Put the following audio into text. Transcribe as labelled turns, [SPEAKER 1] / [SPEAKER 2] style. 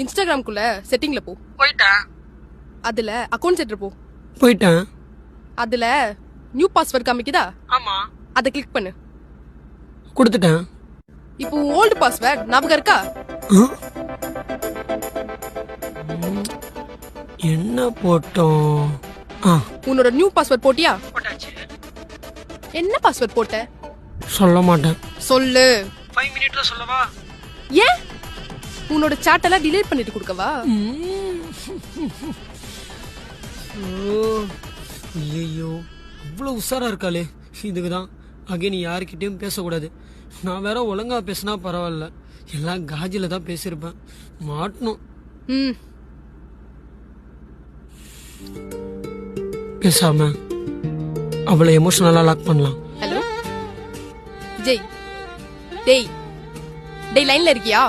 [SPEAKER 1] இன்ஸ்டாகிராம்குள்ள செட்டிங்ல போ.
[SPEAKER 2] போயிட்டேன்.
[SPEAKER 1] அதுல அக்கவுண்ட் செட்டர் போ.
[SPEAKER 3] போயிட்டேன்.
[SPEAKER 1] அதுல நியூ பாஸ்வேர்ட் காமிக்குதா?
[SPEAKER 2] ஆமா.
[SPEAKER 1] அதை கிளிக் பண்ணு.
[SPEAKER 3] கொடுத்துட்டேன்.
[SPEAKER 1] இப்போ ஓல்டு பாஸ்வேர்ட் ஞாபகம் இருக்கா?
[SPEAKER 3] என்ன போட்டோம்?
[SPEAKER 1] உன்னோட நியூ பாஸ்வேர்ட் போட்டியா?
[SPEAKER 2] போட்டாச்சு.
[SPEAKER 1] என்ன பாஸ்வேர்ட் போட்ட?
[SPEAKER 3] சொல்ல மாட்டேன்.
[SPEAKER 1] சொல்லு.
[SPEAKER 2] 5 மினிட்ல சொல்லவா?
[SPEAKER 1] ஏன் உன்னோட சாட் எல்லாம் டிலீட் பண்ணிட்டு கொடுக்கவா?
[SPEAKER 3] ஐயோ, அவ்வளவு உஷாரா இருக்காளே. இதுக்குதான் அகே நீ யாருக்கிட்டையும் பேசக்கூடாது. நான் வேற ஒழுங்கா பேசினா பரவாயில்ல, எல்லாம் காஜில தான் பேசியிருப்பேன். மாட்டணும். பேசாம அவளை எமோஷனலா லாக் பண்ணலாம்.
[SPEAKER 1] ஹலோ ஜெய், டேய் லைன்ல இருக்கியா?